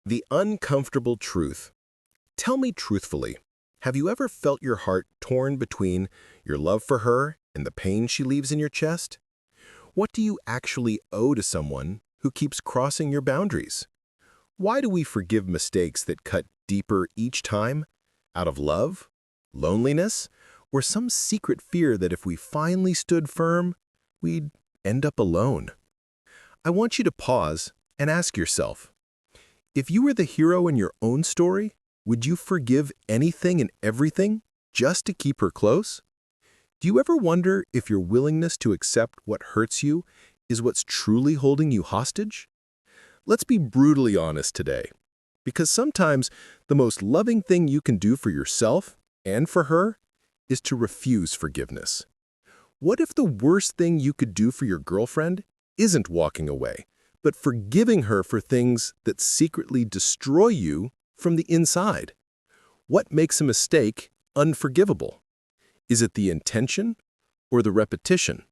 The uncomfortable truth. Tell me truthfully, have you ever felt your heart torn between your love for her and the pain she leaves in your chest? What do you actually owe to someone who keeps crossing your boundaries? Why do we forgive mistakes that cut deeper each time? Out of love, loneliness, or some secret fear that if we finally stood firm, we'd end up alone? I want you to pause and ask yourself, if you were the hero in your own story, would you forgive anything and everything just to keep her close? Do you ever wonder if your willingness to accept what hurts you is what's truly holding you hostage? Let's be brutally honest today, because sometimes the most loving thing you can do for yourself and for her is to refuse forgiveness. What if the worst thing you could do for your girlfriend isn't walking away, but forgiving her for things that secretly destroy you from the inside? What makes a mistake unforgivable? Is it the intention or the repetition?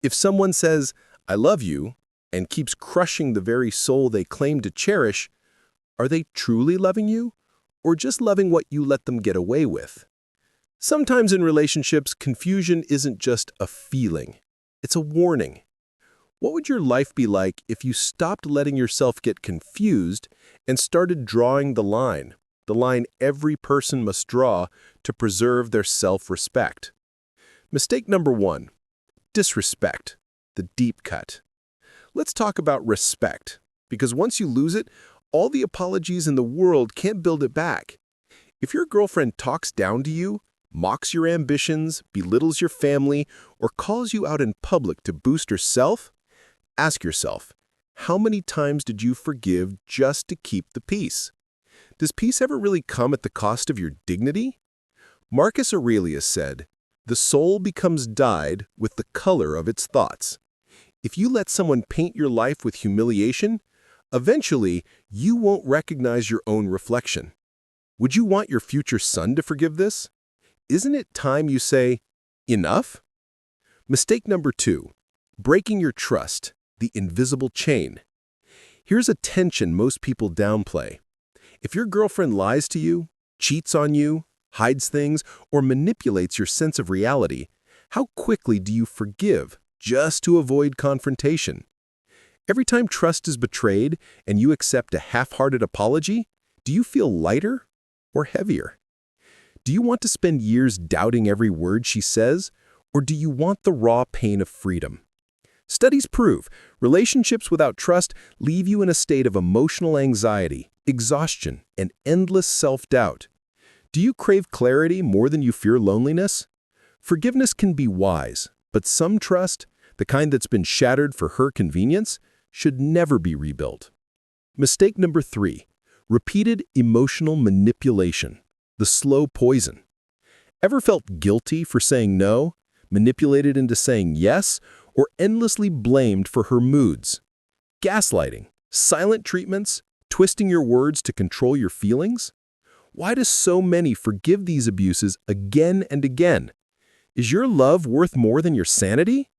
If someone says, "I love you," and keeps crushing the very soul they claim to cherish, are they truly loving you, or just loving what you let them get away with? Sometimes in relationships, confusion isn't just a feeling, it's a warning. What would your life be like if you stopped letting yourself get confused and started drawing the line every person must draw to preserve their self-respect? Mistake number 1, disrespect, the deep cut. Let's talk about respect, because once you lose it, all the apologies in the world can't build it back. If your girlfriend talks down to you, mocks your ambitions, belittles your family, or calls you out in public to boost herself, ask yourself, how many times did you forgive just to keep the peace? Does peace ever really come at the cost of your dignity? Marcus Aurelius said, "The soul becomes dyed with the color of its thoughts." If you let someone paint your life with humiliation, eventually you won't recognize your own reflection. Would you want your future son to forgive this? Isn't it time you say, enough? Mistake number 2, breaking your trust. The invisible chain. Here's a tension most people downplay. If your girlfriend lies to you, cheats on you, hides things, or manipulates your sense of reality, how quickly do you forgive just to avoid confrontation? Every time trust is betrayed and you accept a half-hearted apology, do you feel lighter or heavier? Do you want to spend years doubting every word she says, or do you want the raw pain of freedom? Studies prove relationships without trust leave you in a state of emotional anxiety, exhaustion, and endless self-doubt. Do you crave clarity more than you fear loneliness? Forgiveness can be wise, but some trust, the kind that's been shattered for her convenience, should never be rebuilt. Mistake number 3, repeated emotional manipulation, the slow poison. Ever felt guilty for saying no, manipulated into saying yes, or endlessly blamed for her moods? Gaslighting, silent treatments, twisting your words to control your feelings? Why do so many forgive these abuses again and again? Is your love worth more than your sanity?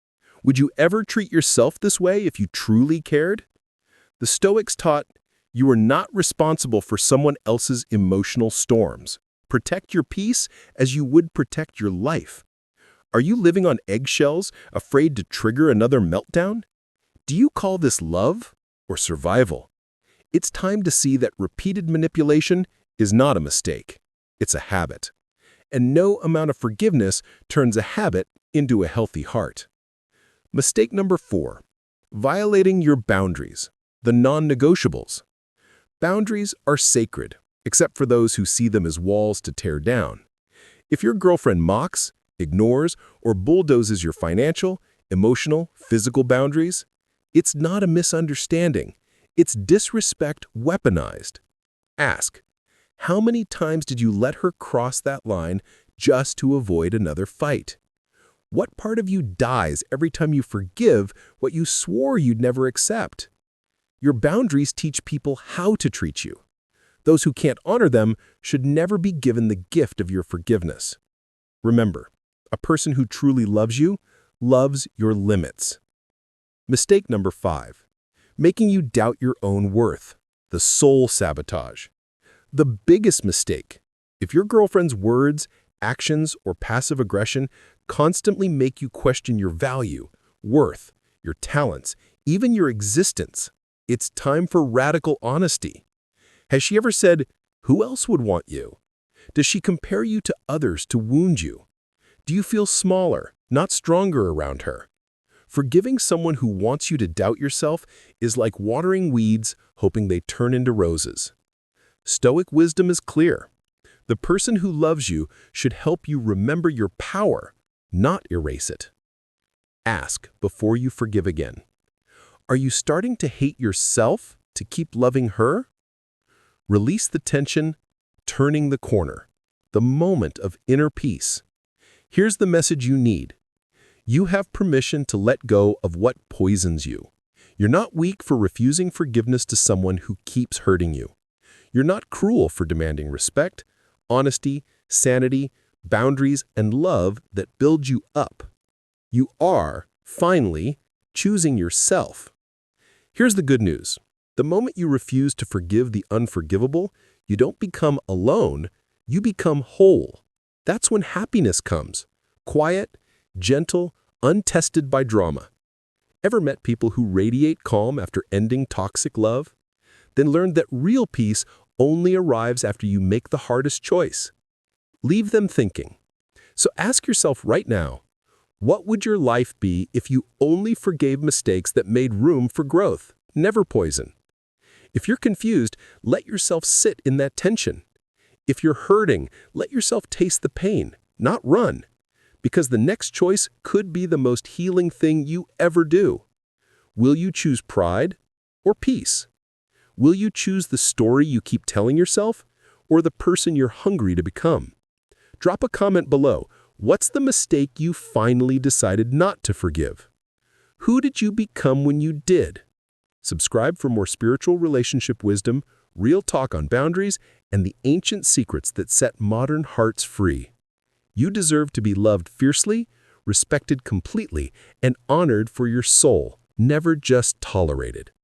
Would you ever treat yourself this way if you truly cared? The Stoics taught, you are not responsible for someone else's emotional storms. Protect your peace as you would protect your life. Are you living on eggshells, afraid to trigger another meltdown? Do you call this love or survival? It's time to see that repeated manipulation is not a mistake. It's a habit. And no amount of forgiveness turns a habit into a healthy heart. Mistake number 4, violating your boundaries, the non-negotiables. Boundaries are sacred, except for those who see them as walls to tear down. If your girlfriend mocks, ignores, or bulldozes your financial, emotional, physical boundaries, it's not a misunderstanding. It's disrespect weaponized. Ask, how many times did you let her cross that line just to avoid another fight? What part of you dies every time you forgive what you swore you'd never accept? Your boundaries teach people how to treat you. Those who can't honor them should never be given the gift of your forgiveness. Remember, a person who truly loves you loves your limits. Mistake number 5, making you doubt your own worth, the the soul sabotage. The biggest mistake. If your girlfriend's words, actions, or passive aggression constantly make you question your value, worth, your talents, even your existence, it's time for radical honesty. Has she ever said, "Who else would want you?" Does she compare you to others to wound you? Do you feel smaller, not stronger around her? Forgiving someone who wants you to doubt yourself is like watering weeds, hoping they turn into roses. Stoic wisdom is clear. The person who loves you should help you remember your power, not erase it. Ask before you forgive again. Are you starting to hate yourself to keep loving her? Release the tension, turning the corner, the moment of inner peace. Here's the message you need. You have permission to let go of what poisons you. You're not weak for refusing forgiveness to someone who keeps hurting you. You're not cruel for demanding respect, honesty, sanity, boundaries, and love that build you up. You are, finally, choosing yourself. Here's the good news. The moment you refuse to forgive the unforgivable, you don't become alone, you become whole. That's when happiness comes. Quiet, gentle, untested by drama. Ever met people who radiate calm after ending toxic love? Then learned that real peace only arrives after you make the hardest choice. Leave them thinking. So ask yourself right now, what would your life be if you only forgave mistakes that made room for growth, never poison? If you're confused, let yourself sit in that tension. If you're hurting, let yourself taste the pain, not run. Because the next choice could be the most healing thing you ever do. Will you choose pride or peace? Will you choose the story you keep telling yourself or the person you're hungry to become? Drop a comment below. What's the mistake you finally decided not to forgive? Who did you become when you did? Subscribe for more spiritual relationship wisdom, real talk on boundaries, and the ancient secrets that set modern hearts free. You deserve to be loved fiercely, respected completely, and honored for your soul, never just tolerated.